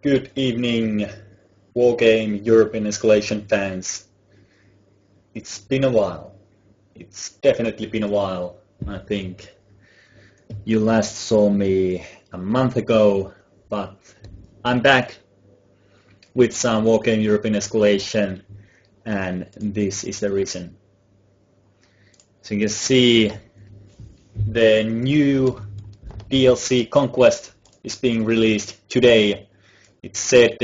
Good evening, Wargame European Escalation fans. It's been a while. It's definitely been a while. I think you last saw me a month ago, but I'm back with some Wargame European Escalation, and this is the reason. So you can see the new DLC Conquest is being released today. It's said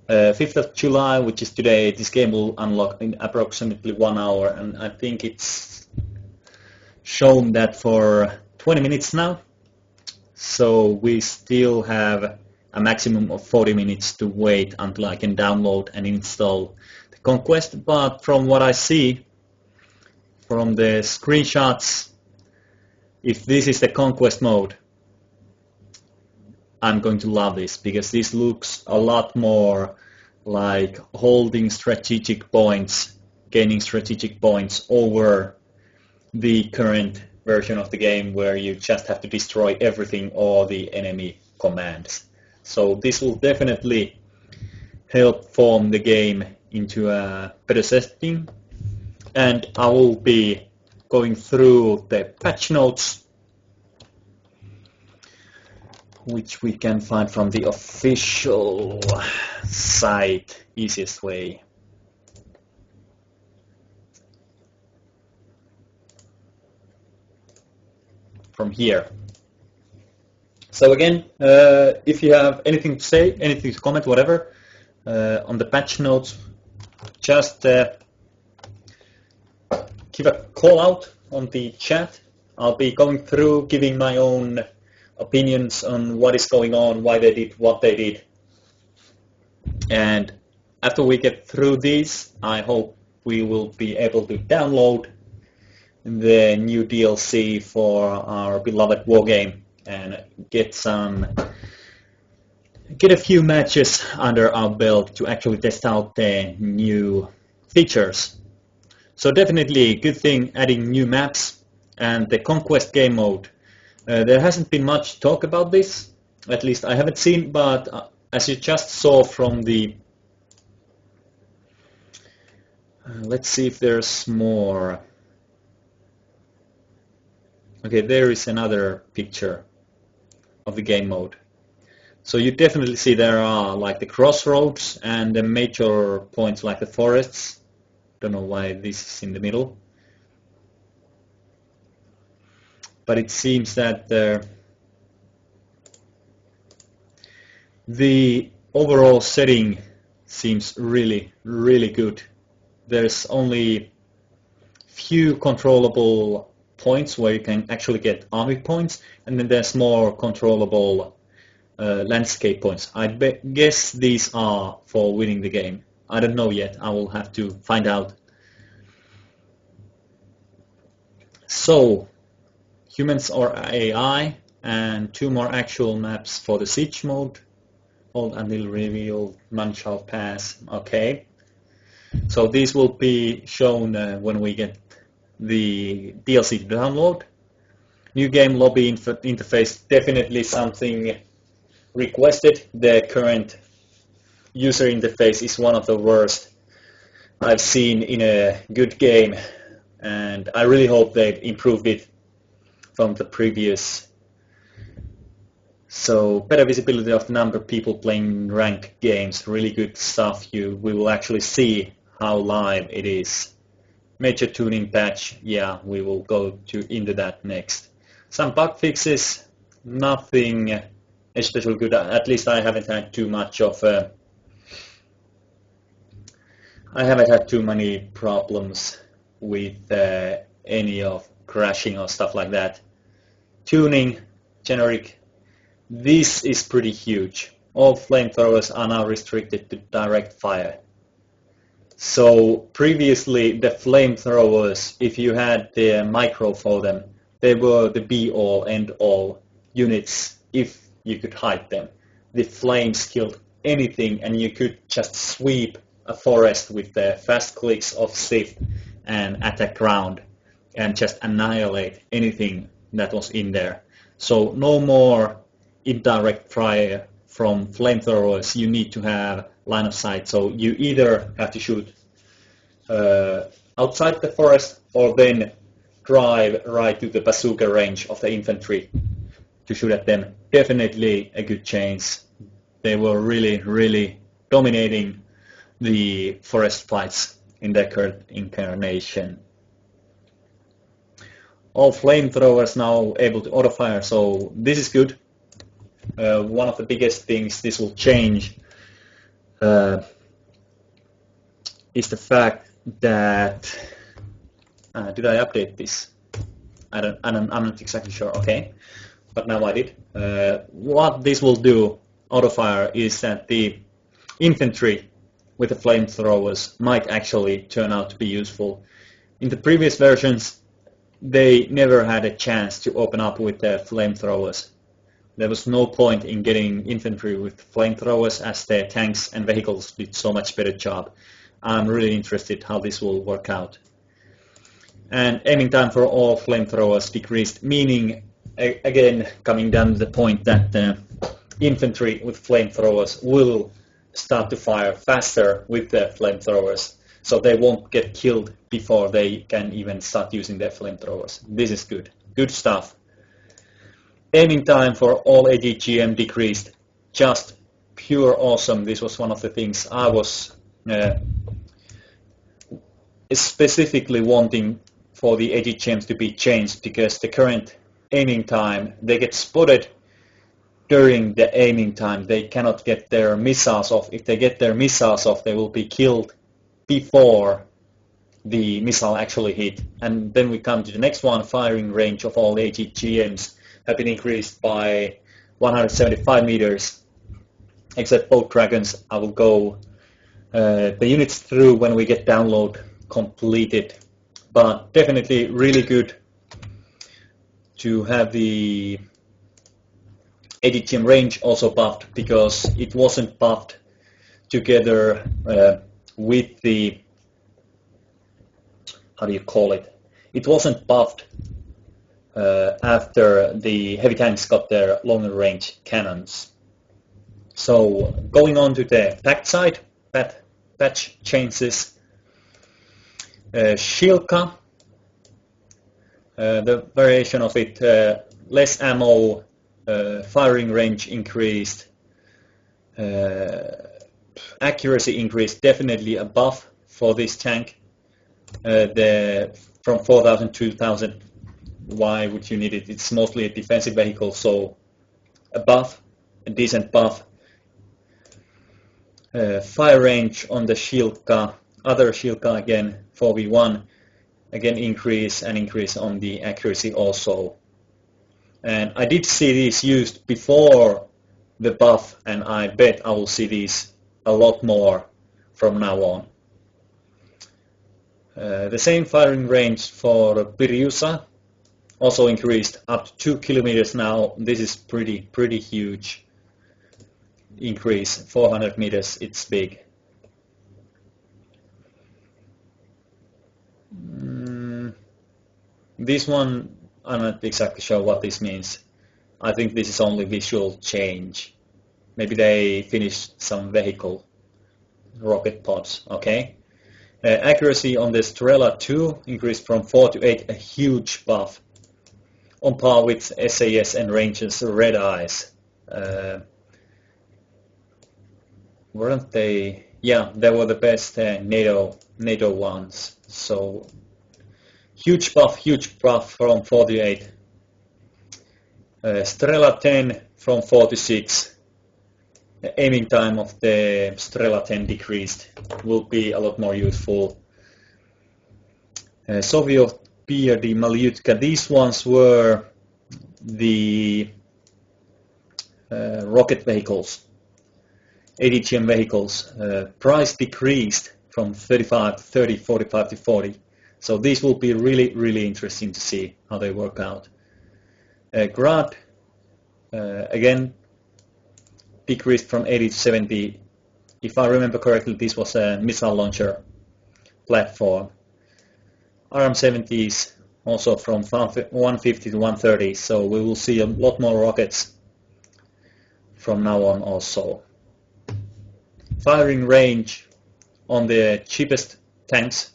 5th of July, which is today. This game will unlock in approximately 1 hour, and I think it's shown that for 20 minutes now. So we still have a maximum of 40 minutes to wait until I can download and install the Conquest. But from what I see from the screenshots, if this is the Conquest mode, I'm going to love this, because this looks a lot more like holding strategic points, gaining strategic points over the current version of the game where you just have to destroy everything or the enemy commands. So this will definitely help form the game into a better setting, and I will be going through the patch notes, which we can find from the official site, easiest way. From here. So again, if you have anything to say, anything to comment, whatever, on the patch notes, just give a call out on the chat. I'll be going through, giving my own opinions on what is going on, why they did what they did. And after we get through these, I hope we will be able to download the new DLC for our beloved Wargame and get a few matches under our belt to actually test out the new features. So definitely a good thing adding new maps and the Conquest game mode. There hasn't been much talk about this, at least I haven't seen, but as you just saw from the... let's see if there's more. Okay, there is another picture of the game mode. So you definitely see there are like the crossroads and the major points like the forests. Don't know why this is in the middle. But it seems that the overall setting seems really, really good. There's only few controllable points where you can actually get army points, and then there's more controllable landscape points. I guess these are for winning the game. I don't know yet. I will have to find out. So, humans or AI, and 2 more actual maps for the siege mode. Hold until revealed, none shall pass. Okay. So these will be shown when we get the DLC to download. New game lobby interface, definitely something requested. The current user interface is one of the worst I've seen in a good game, and I really hope they've improved it from the previous. So better visibility of the number of people playing ranked games, really good stuff. We will actually see how live it is. Major tuning patch, yeah, we will go into that next. Some bug fixes, nothing especially good. At least I haven't had too much of. I haven't had too many problems with any of crashing or stuff like that. Tuning, generic. This is pretty huge. All flamethrowers are now restricted to direct fire. So previously the flamethrowers, if you had the micro for them, they were the be-all, end-all units if you could hide them. The flames killed anything, and you could just sweep a forest with the fast clicks of shift and attack ground and just annihilate anything that was in there. So no more indirect fire from flamethrowers, you need to have line of sight. So you either have to shoot outside the forest or then drive right to the bazooka range of the infantry to shoot at them. Definitely a good chance. They were really dominating the forest fights in their current incarnation. All flamethrowers now able to auto-fire, so this is good. One of the biggest things this will change is the fact that did I update this? I'm not exactly sure. Okay, but now I did. What this will do, auto-fire, is that the infantry with the flamethrowers might actually turn out to be useful. In the previous versions, they never had a chance to open up with their flamethrowers. There was no point in getting infantry with flamethrowers as their tanks and vehicles did so much better job. I'm really interested how this will work out. And aiming time for all flamethrowers decreased, meaning, again, coming down to the point that infantry with flamethrowers will start to fire faster with their flamethrowers, so they won't get killed before they can even start using their flamethrowers. This is good. Good stuff. Aiming time for all AGGM decreased. Just pure awesome. This was one of the things I was specifically wanting for the AGGMs to be changed, because the current aiming time, they get spotted during the aiming time. They cannot get their missiles off. If they get their missiles off, they will be killed before the missile actually hit. And then we come to the next one. Firing range of all AGGMs have been increased by 175 meters. Except both dragons, I will go the units through when we get download completed. But definitely really good to have the AGGM range also buffed, because it wasn't buffed together with the, how do you call it? It wasn't buffed after the heavy tanks got their longer range cannons. So going on to the fact side, patch changes. Shilka, the variation of it, less ammo, firing range increased, accuracy increased, definitely a buff for this tank. From 4,000 to 2,000, why would you need it? It's mostly a defensive vehicle, so a buff, a decent buff. Fire range on the Shilka, other Shilka again, 4v1, again increase, and increase on the accuracy also. And I did see these used before the buff, and I bet I will see these a lot more from now on. The same firing range for Riisto also increased up to 2 kilometers now. This is pretty huge increase. 400 meters, it's big. This one, I'm not exactly sure what this means. I think this is only visual change. Maybe they finished some vehicle rocket pods. Okay. Accuracy on the Strela 2 increased from 4 to 8, a huge buff, on par with SAS and Rangers Red Eyes. Weren't they? Yeah, they were the best NATO ones. So huge buff from 4 to 8. Strela 10 from 4 to 6. The aiming time of the Strela 10 decreased, will be a lot more useful. Soviet Pierdi Malyutka, these ones were the rocket vehicles, AGGM vehicles. Price decreased from 35 to 30, 45 to 40. So these will be really interesting to see how they work out. Grad, again, decreased from 80 to 70. If I remember correctly, this was a missile launcher platform. RM-70s also from 150 to 130, so we will see a lot more rockets from now on also. Firing range on the cheapest tanks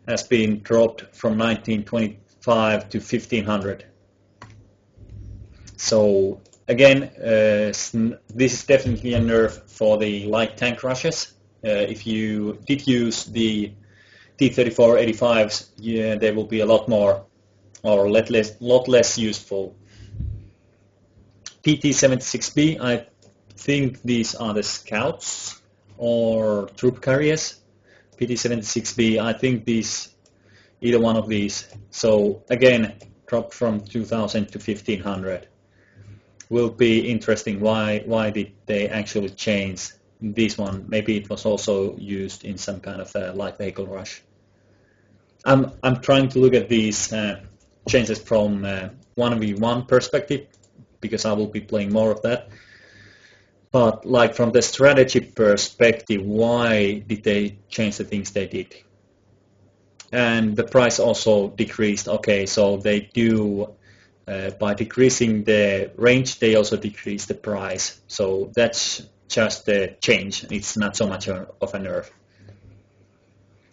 has been dropped from 1925 to 1500. So again, this is definitely a nerf for the light tank rushes. If you did use the T-34-85s, yeah, they will be a lot more or lot less useful. PT-76B, I think these are the scouts or troop carriers. PT-76B, I think either one of these. So again, dropped from 2000 to 1500. Will be interesting. Why did they actually change this one? Maybe it was also used in some kind of a light vehicle rush. I'm trying to look at these changes from 1v1 perspective, because I will be playing more of that. But like from the strategy perspective, why did they change the things they did? And the price also decreased. Okay, so they do, by decreasing the range, they also decrease the price. So that's just the change. It's not so much of a nerf.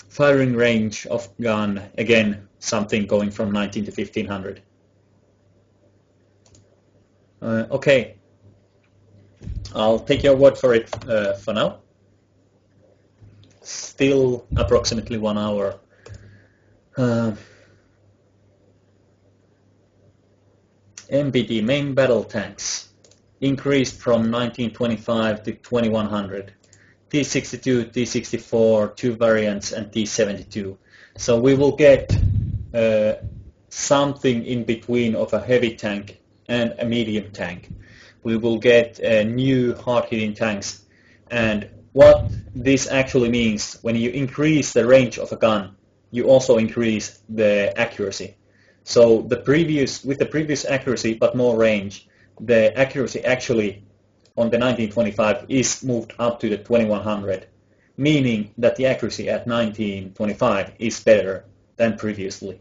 Firing range of gun, again, something going from 19 to 1500. Okay, I'll take your word for it for now. Still approximately 1 hour. MBT, main battle tanks, increased from 1925 to 2100. T62, T64, 2 variants, and T72. So we will get something in between of a heavy tank and a medium tank. We will get new hard-hitting tanks, and what this actually means, when you increase the range of a gun, you also increase the accuracy. So with the previous accuracy but more range, the accuracy actually on the 1925 is moved up to the 2100, meaning that the accuracy at 1925 is better than previously.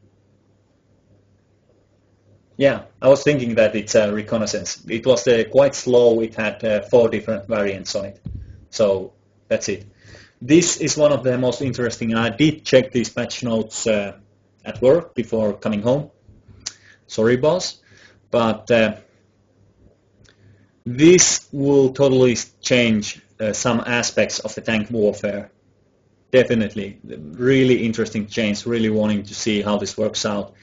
Yeah, I was thinking that it's a reconnaissance. It was quite slow. It had 4 different variants on it. So that's it. This is one of the most interesting. I did check these patch notes at work before coming home. Sorry, boss. But this will totally change some aspects of the tank warfare. Definitely. Really interesting change. Really wanting to see how this works out.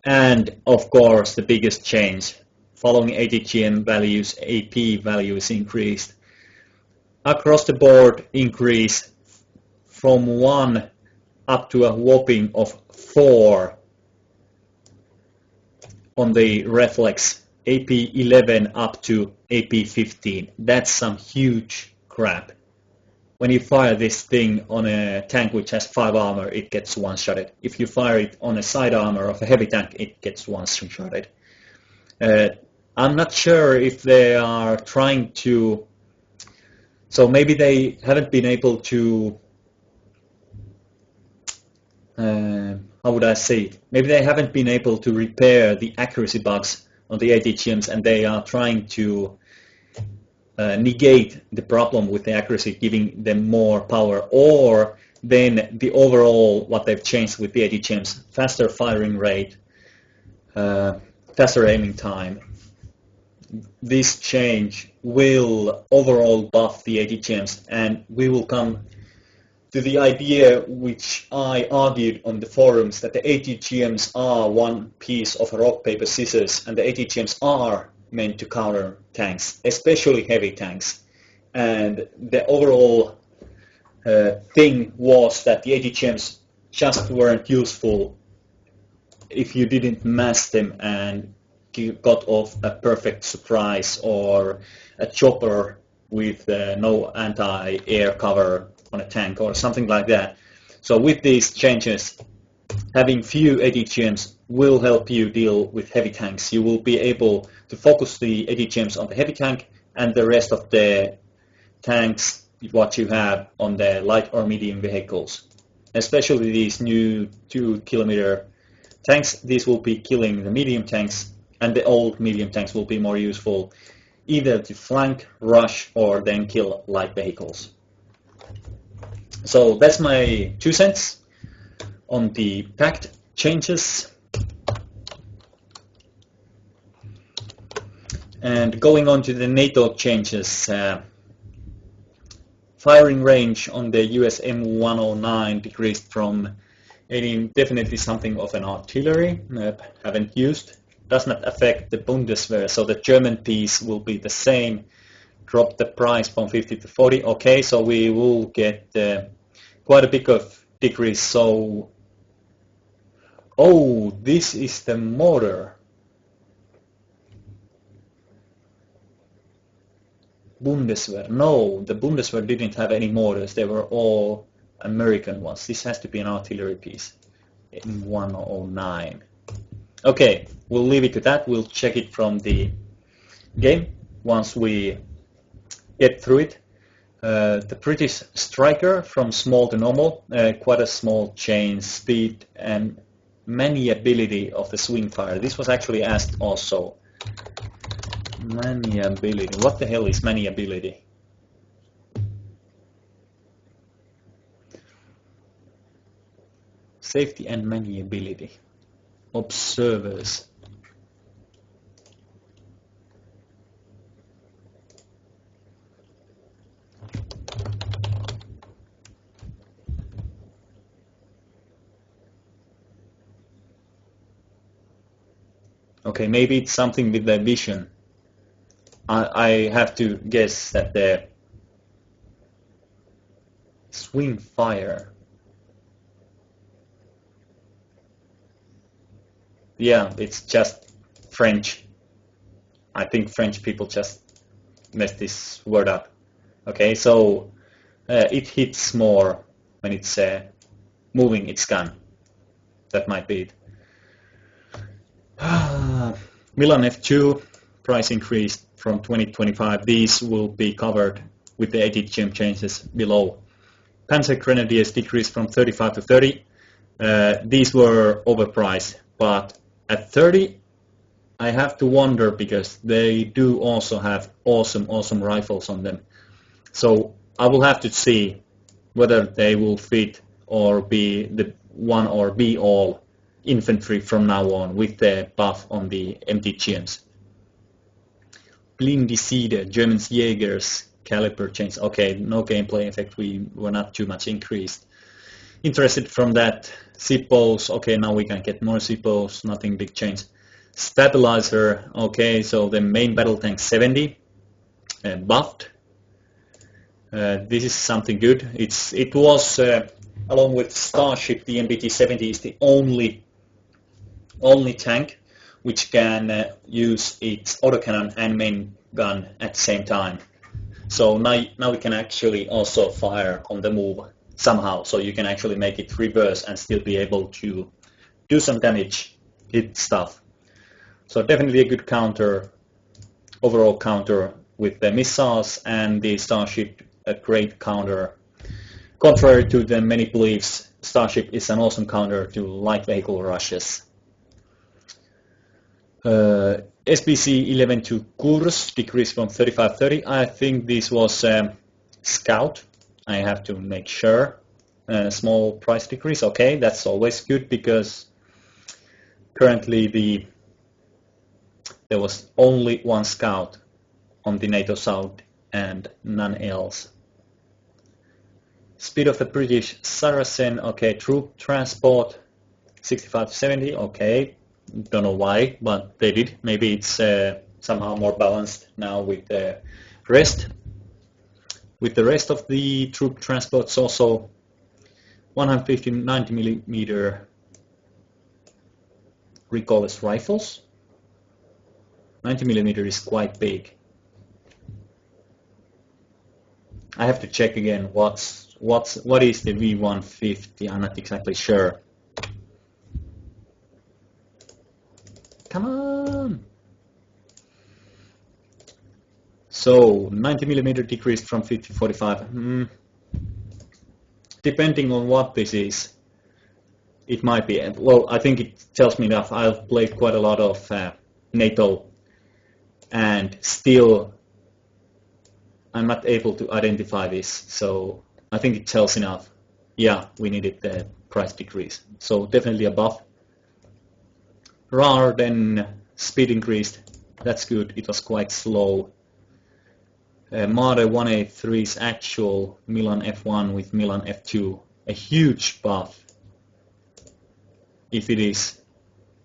And of course, the biggest change, following ATGM values, AP value is increased. Across the board increase from 1 up to a whopping of 4 on the reflex, AP 11 up to AP 15. That's some huge crap. When you fire this thing on a tank which has 5 armor, it gets one-shotted. If you fire it on a side armor of a heavy tank, it gets one-shotted. I'm not sure if they are trying to... So maybe they haven't been able to... how would I say it? Maybe they haven't been able to repair the accuracy bugs on the ATGMs, and they are trying to negate the problem with the accuracy, giving them more power, or then the overall what they've changed with the ATGMs, faster firing rate, faster aiming time. This change will overall buff the ATGMs, and we will come to the idea which I argued on the forums, that the ATGMs are one piece of a rock, paper, scissors, and the ATGMs are meant to counter tanks, especially heavy tanks. And the overall thing was that the ATGMs just weren't useful if you didn't mass them and got off a perfect surprise or a chopper with no anti-air cover on a tank or something like that. So with these changes, having few ATGMs will help you deal with heavy tanks. You will be able to focus the ATGMs on the heavy tank, and the rest of the tanks, what you have on the light or medium vehicles. Especially these new 2-kilometer tanks, these will be killing the medium tanks, and the old medium tanks will be more useful either to flank, rush, or then kill light vehicles. So that's my 2 cents on the pact changes. And going on to the NATO changes, firing range on the US M109 decreased from 18, definitely something of an artillery, haven't used. Does not affect the Bundeswehr, so the German piece will be the same. Drop the price from 50 to 40. Okay, so we will get quite a bit of decrease. So, oh, this is the mortar. Bundeswehr. No, the Bundeswehr didn't have any mortars. They were all American ones. This has to be an artillery piece. M109. Okay, we'll leave it to that. We'll check it from the game once we get through it. The British Striker from small to normal, quite a small change, speed and maniability of the swing fire. This was actually asked also. Maniability. What the hell is maniability? Safety and maniability. Observers. Okay, maybe it's something with the vision. I have to guess that the swing fire. Yeah, it's just French. I think French people just messed this word up. Okay, so it hits more when it's moving its gun. That might be it. Milan F2 price increased from 2025. These will be covered with the 80 gem changes below. Panzer Grenadiers decreased from 35 to 30. These were overpriced, but at 30 I have to wonder because they do also have awesome rifles on them. So I will have to see whether they will fit or be the one or be all infantry from now on with the buff on the empty GMs. Blindesiede, German's Jägers, caliber change. Okay, no gameplay effect, we were not too much increased. Interested from that. Zippos, okay, now we can get more Zippos, nothing big change. Stabilizer, okay, so the main battle tank 70, buffed. This is something good. It was, along with Starship, the MBT-70 is the only tank which can use its autocannon and main gun at the same time. So now we can actually also fire on the move somehow, so you can actually make it reverse and still be able to do some damage, hit stuff. So definitely a good counter, overall counter with the missiles, and the Starship a great counter. Contrary to the many beliefs, Starship is an awesome counter to light vehicle rushes. SBC-11 to Kurs decreased from 35-30. I think this was Scout. I have to make sure. Small price decrease. Okay, that's always good because currently there was only one Scout on the NATO South and none else. Speed of the British Saracen. Okay, troop transport 65 to 70. Okay. Don't know why, but they did. Maybe it's somehow more balanced now with the rest. With the rest of the troop transports, also 150 90mm Recoilless rifles. 90mm is quite big. I have to check again what is the V150. I'm not exactly sure. Come on! So 90mm decreased from 50 to 45. Depending on what this is, it might be. Well, I think it tells me enough. I've played quite a lot of NATO and still I'm not able to identify this, so I think it tells enough. Yeah, we needed the price decrease, so definitely a buff. Rather than speed increased, that's good, it was quite slow. Mare 183's actual Milan F1 with Milan F2, a huge buff, if it is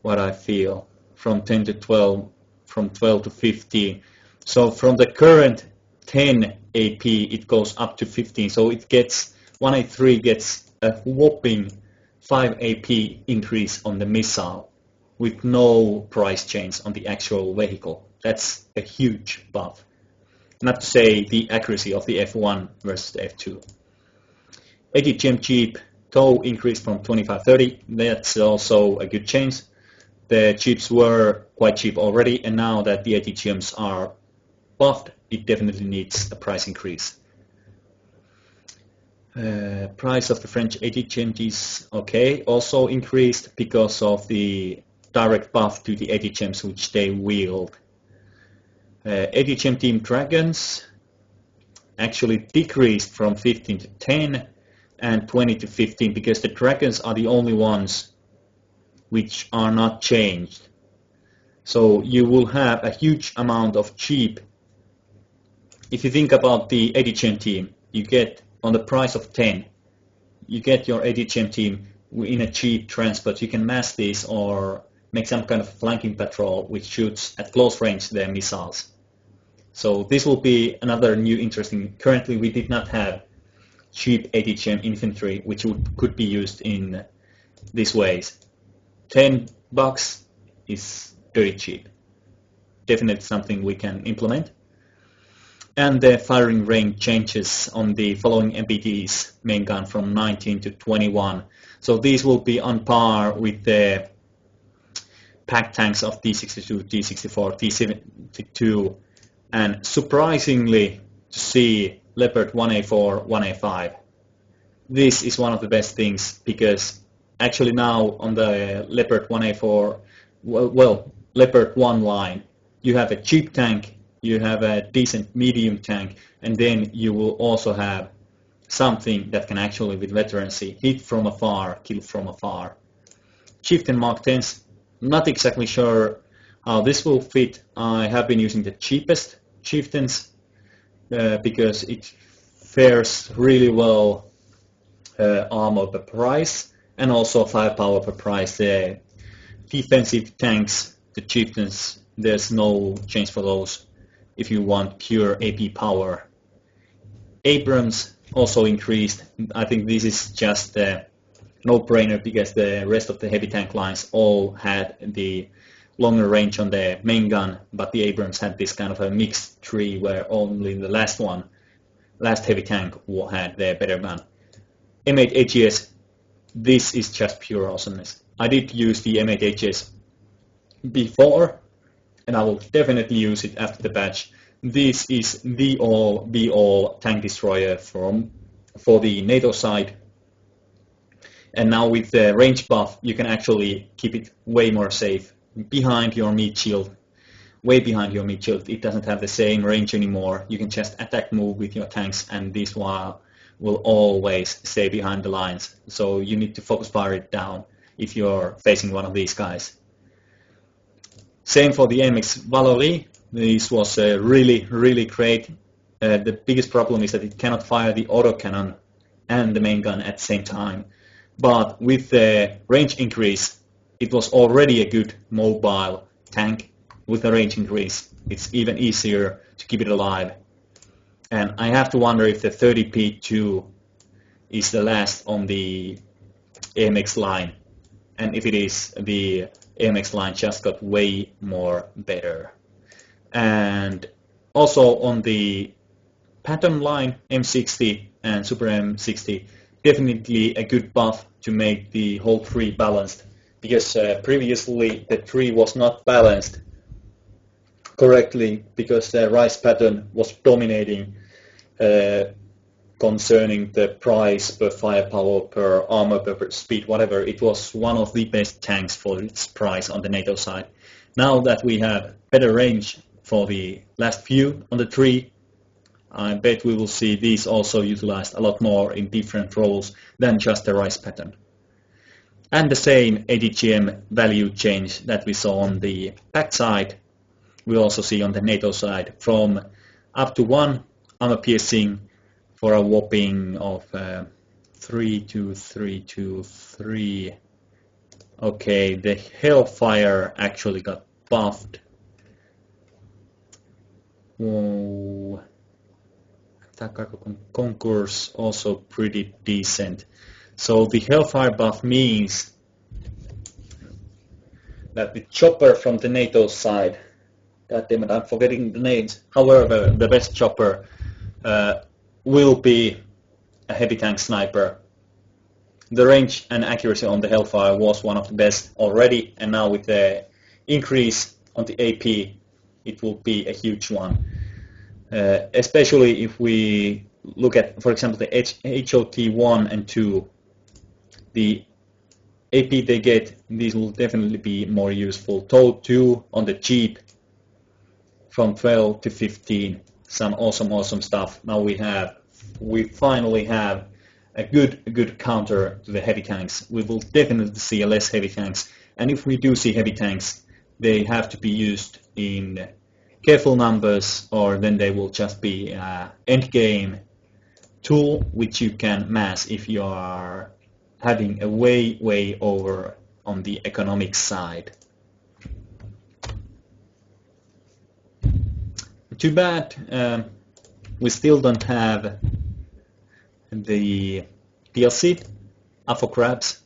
what I feel, from 10 to 12, from 12 to 15. So from the current 10 AP it goes up to 15, so it gets 183 gets a whopping 5 AP increase on the missile with no price change on the actual vehicle. That's a huge buff. Not to say the accuracy of the F1 versus the F2. 80 gem cheap, tow increased from 25-30, that's also a good change. The chips were quite cheap already, and now that the 80 gems are buffed, it definitely needs a price increase. Price of the French 80 gems is okay, also increased because of the direct buff to the 80 gems which they wield. 80 gem team dragons actually decreased from 15 to 10 and 20 to 15 because the dragons are the only ones which are not changed. So you will have a huge amount of cheap. If you think about the 80 gem team, you get on the price of 10, you get your 80 gem team in a cheap transport. You can mass this or make some kind of flanking patrol which shoots at close range their missiles. So this will be another new interesting. Currently we did not have cheap 80 gem infantry which could be used in these ways. $10 is very cheap. Definitely something we can implement. And the firing range changes on the following MBT's main gun from 19 to 21. So these will be on par with the pack tanks of T62, T64, T72, and surprisingly to see Leopard 1A4, 1A5. This is one of the best things because actually now on the Leopard 1A4, well, Leopard 1 line, you have a cheap tank, you have a decent medium tank, and then you will also have something that can actually with veterancy hit from afar, kill from afar. Chieftain Mark 10s, not exactly sure how this will fit. I have been using the cheapest Chieftains because it fares really well armor per price and also firepower per price. The defensive tanks, the Chieftains, there's no change for those if you want pure AP power. Abrams also increased. I think this is just a no-brainer because the rest of the heavy tank lines all had the longer range on the main gun, but the Abrams had this kind of a mixed tree where only the last heavy tank had the better gun. M8 AGS, this is just pure awesomeness. I did use the M8 AGS before, and I will definitely use it after the patch. This is the all-be-all tank destroyer for the NATO side. And now with the range buff, you can actually keep it way more safe behind your meat shield, way behind your meat shield. It doesn't have the same range anymore. You can just attack move with your tanks, and this will always stay behind the lines. So you need to focus fire it down if you're facing one of these guys. Same for the MX Valory. This was really, really great. The biggest problem is that it cannot fire the autocannon and the main gun at the same time. But with the range increase, it was already a good mobile tank. With the range increase, it's even easier to keep it alive. And I have to wonder if the 30P2 is the last on the AMX line. And if it is, the AMX line just got way more better. And also on the Patton line, M60 and Super M60, definitely a good buff to make the whole tree balanced, because previously the tree was not balanced correctly because the rice pattern was dominating concerning the price per firepower, per armor, per speed, whatever. It was one of the best tanks for its price on the NATO side. Now that we have better range, for the last few on the tree. I bet we will see these also utilized a lot more in different roles than just the rice pattern. And the same ADGM value change that we saw on the pack side, we also see on the NATO side, from up to 1 armor piercing for a whopping of 3 to 3 to 3. Okay, the Hellfire actually got buffed. Whoa. Attack Concourse also pretty decent. So the Hellfire buff means that the chopper from the NATO side, god damn it, I'm forgetting the names, however, the best chopper will be a heavy tank sniper. The range and accuracy on the Hellfire was one of the best already, and now with the increase on the AP, it will be a huge one. Especially if we look at, for example, the HOT 1 and 2, the AP they get, these will definitely be more useful. TOW 2 on the cheap, from 12 to 15, some awesome stuff. Now we finally have a good counter to the heavy tanks. We will definitely see less heavy tanks, and if we do see heavy tanks, they have to be used in careful numbers, or then they will just be end game tool which you can mass if you are having a way over on the economic side. Too bad we still don't have the DLC up for grabs.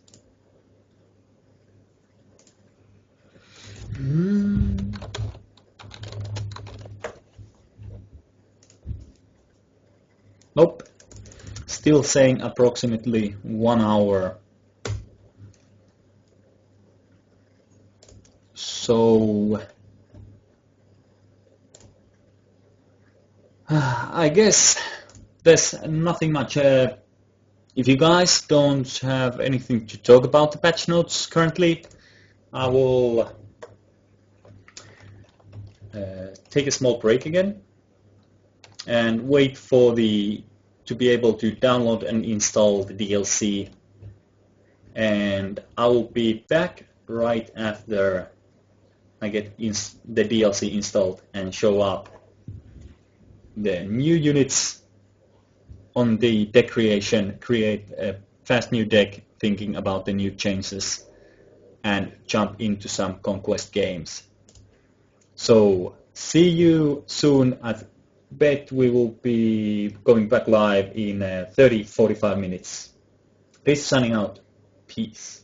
Nope, still saying approximately 1 hour. So I guess there's nothing much. If you guys don't have anything to talk about the patch notes currently, I will take a small break again and wait for to be able to download and install the DLC, and I will be back right after I get the DLC installed and show up the new units on the deck creation, create a fast new deck thinking about the new changes, and jump into some Conquest games. So see you soon. I bet we will be going back live in 30-45 minutes. This is signing out. Peace.